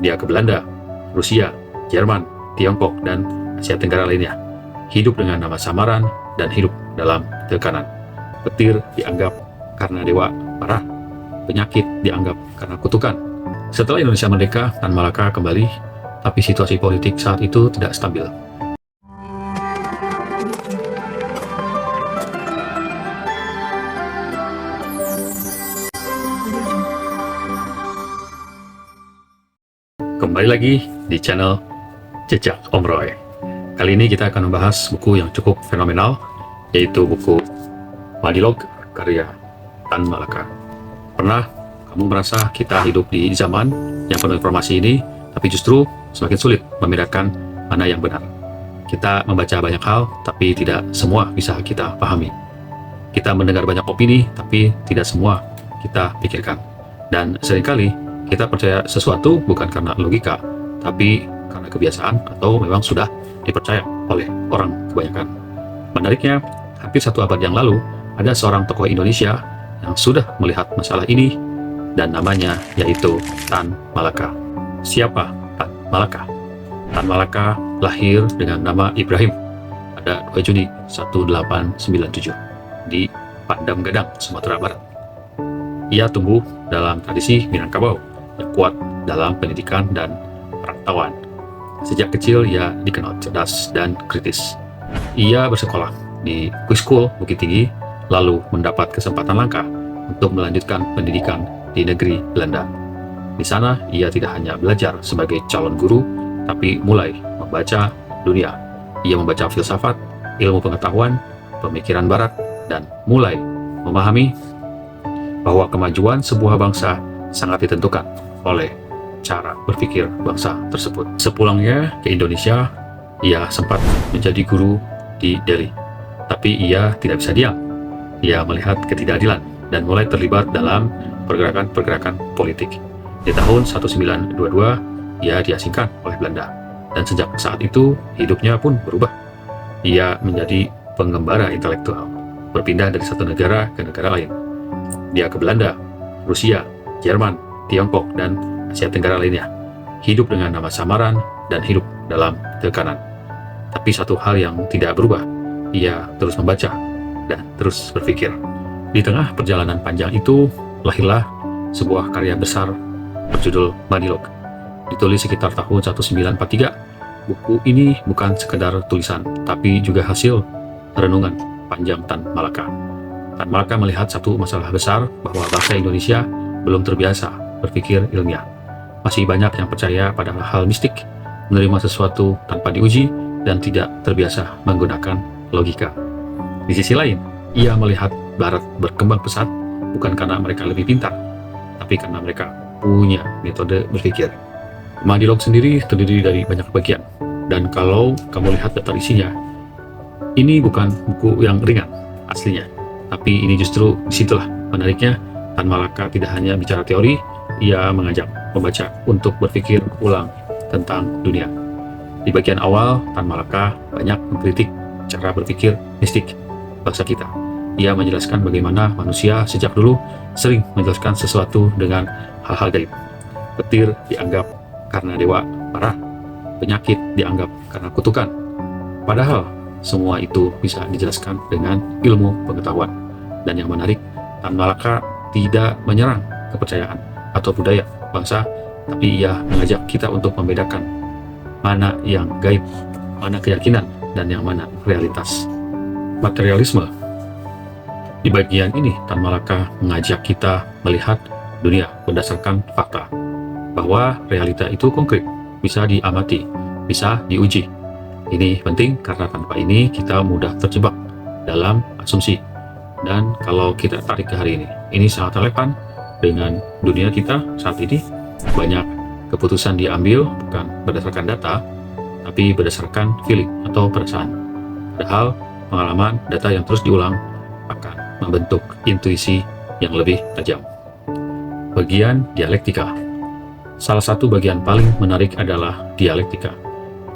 dia ke Belanda, Rusia, Jerman, Tiongkok, dan Asia Tenggara lainnya. Hidup dengan nama samaran dan hidup dalam tekanan. Petir dianggap karena dewa marah, penyakit dianggap karena kutukan. Setelah Indonesia merdeka, Tan Malaka kembali, tapi situasi politik saat itu tidak stabil. Kembali lagi di channel Jejak Om Roy. Kali ini kita akan membahas buku yang cukup fenomenal, yaitu buku Madilog karya Tan Malaka. Pernah kamu merasa kita hidup di zaman yang penuh informasi ini, tapi justru semakin sulit membedakan mana yang benar? Kita membaca banyak hal, tapi tidak semua bisa kita pahami. Kita mendengar banyak opini, tapi tidak semua kita pikirkan. Dan seringkali kita percaya sesuatu bukan karena logika, tapi karena kebiasaan atau memang sudah dipercaya oleh orang kebanyakan. Menariknya, hampir 1 abad yang lalu, ada seorang tokoh Indonesia yang sudah melihat masalah ini, dan namanya yaitu Tan Malaka. Siapa Tan Malaka? Tan Malaka lahir dengan nama Ibrahim pada 2 Juni 1897 di Padang Gadang, Sumatera Barat. Ia tumbuh dalam tradisi Minangkabau yang kuat dalam pendidikan dan perantauan. Sejak kecil ia dikenal cerdas dan kritis. Ia bersekolah di Quick School Bukit Tinggi, lalu mendapat kesempatan langka untuk melanjutkan pendidikan di negeri Belanda. Di sana ia tidak hanya belajar sebagai calon guru, tapi mulai membaca dunia. Ia membaca filsafat, ilmu pengetahuan, pemikiran barat, dan mulai memahami bahwa kemajuan sebuah bangsa sangat ditentukan oleh cara berpikir bangsa tersebut. Sepulangnya ke Indonesia, ia sempat menjadi guru di Delhi. Tapi ia tidak bisa diam. Ia melihat ketidakadilan dan mulai terlibat dalam pergerakan-pergerakan politik. Di tahun 1922, ia diasingkan oleh Belanda. Dan sejak saat itu, hidupnya pun berubah. Ia menjadi pengembara intelektual, berpindah dari satu negara ke negara lain. Dia ke Belanda, Rusia, Jerman, Tiongkok, dan Asia Tenggara lainnya. Hidup dengan nama samaran dan hidup dalam tekanan. Tapi satu hal yang tidak berubah, ia terus membaca dan terus berpikir. Di tengah perjalanan panjang itu, lahirlah sebuah karya besar berjudul Madilog. Ditulis sekitar tahun 1943. Buku ini bukan sekedar tulisan, tapi juga hasil renungan panjang Tan Malaka. Tan Malaka melihat satu masalah besar, bahwa bangsa Indonesia belum terbiasa berpikir ilmiah. Masih banyak yang percaya pada hal mistik, menerima sesuatu tanpa diuji, dan tidak terbiasa menggunakan logika. Di sisi lain, ia melihat Barat berkembang pesat bukan karena mereka lebih pintar, tapi karena mereka punya metode berpikir. Madilog sendiri terdiri dari banyak bagian, dan kalau kamu lihat daftar isinya, ini bukan buku yang ringan aslinya, tapi ini justru disitulah menariknya. Tan Malaka tidak hanya bicara teori, ia mengajak pembaca untuk berpikir ulang tentang dunia. Di bagian awal, Tan Malaka banyak mengkritik cara berpikir mistik bangsa kita. Ia menjelaskan bagaimana manusia sejak dulu sering menjelaskan sesuatu dengan hal-hal gaib. Petir dianggap karena dewa marah, penyakit dianggap karena kutukan. Padahal semua itu bisa dijelaskan dengan ilmu pengetahuan. Dan yang menarik, Tan Malaka tidak menyerang kepercayaan atau budaya bangsa, tapi ia mengajak kita untuk membedakan mana yang gaib, mana keyakinan, dan yang mana realitas. Materialisme. Di bagian ini, Tan Malaka mengajak kita melihat dunia berdasarkan fakta, bahwa realita itu konkret, bisa diamati, bisa diuji. Ini penting karena tanpa ini kita mudah terjebak dalam asumsi. Dan kalau kita tarik ke hari ini sangat relevan dengan dunia kita saat ini. Banyak keputusan diambil bukan berdasarkan data, tapi berdasarkan feeling atau perasaan. Padahal pengalaman data yang terus diulang akan membentuk intuisi yang lebih tajam. Bagian dialektika. Salah satu bagian paling menarik adalah dialektika.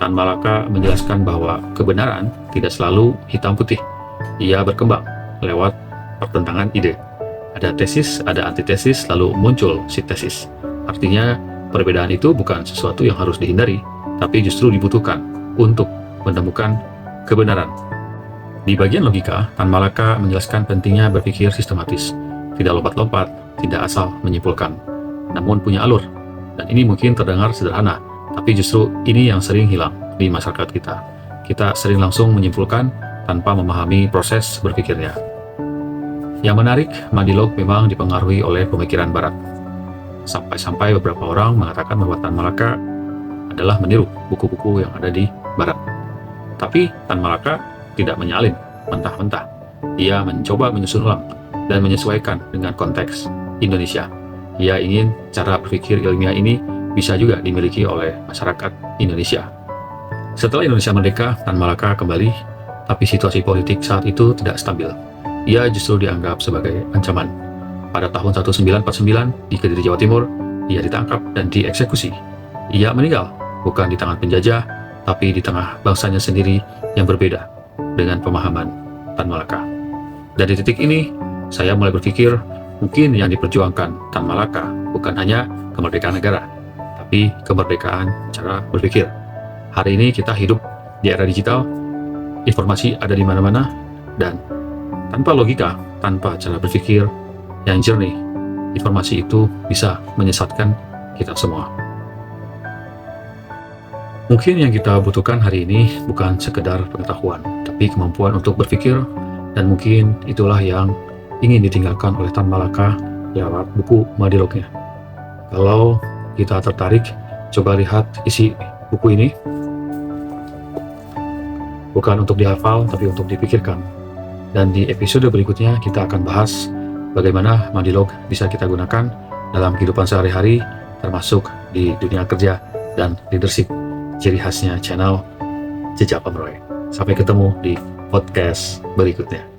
Tan Malaka menjelaskan bahwa kebenaran tidak selalu hitam putih. Ia berkembang lewat pertentangan ide. Ada tesis, ada antitesis, lalu muncul sintesis. Artinya, Perbedaan itu bukan sesuatu yang harus dihindari, tapi justru dibutuhkan untuk menemukan kebenaran. Di bagian logika, Tan Malaka menjelaskan pentingnya berpikir sistematis, tidak lompat-lompat, tidak asal menyimpulkan, namun punya alur. Dan ini mungkin terdengar sederhana, tapi justru ini yang sering hilang di masyarakat kita. Kita sering langsung menyimpulkan tanpa memahami proses berpikirnya. Yang menarik, Mandilog memang dipengaruhi oleh pemikiran Barat. Sampai-sampai beberapa orang mengatakan bahwa Tan Malaka adalah meniru buku-buku yang ada di Barat. Tapi Tan Malaka tidak menyalin mentah-mentah. Ia mencoba menyusun ulang dan menyesuaikan dengan konteks Indonesia. Ia ingin cara berpikir ilmiah ini bisa juga dimiliki oleh masyarakat Indonesia. Setelah Indonesia merdeka, Tan Malaka kembali, tapi situasi politik saat itu tidak stabil. Ia justru dianggap sebagai ancaman. Pada tahun 1949 di Kediri, Jawa Timur, ia ditangkap dan dieksekusi. Ia meninggal bukan di tangan penjajah, tapi di tengah bangsanya sendiri yang berbeda dengan pemahaman Tan Malaka. Dan di titik ini, saya mulai berpikir mungkin yang diperjuangkan Tan Malaka bukan hanya kemerdekaan negara, tapi kemerdekaan cara berpikir. Hari ini kita hidup di era digital, informasi ada di mana-mana, dan tanpa logika, tanpa cara berpikir yang jernih, informasi itu bisa menyesatkan kita semua. Mungkin yang kita butuhkan hari ini bukan sekedar pengetahuan, tapi kemampuan untuk berpikir, dan mungkin itulah yang ingin ditinggalkan oleh Tan Malaka lewat buku Mandilognya. Kalau kita tertarik, coba lihat isi buku ini. Bukan untuk dihafal, tapi untuk dipikirkan. Dan di episode berikutnya kita akan bahas bagaimana Mandilog bisa kita gunakan dalam kehidupan sehari-hari, termasuk di dunia kerja dan leadership, ciri khasnya channel Jejak Om Roy. Sampai ketemu di podcast berikutnya.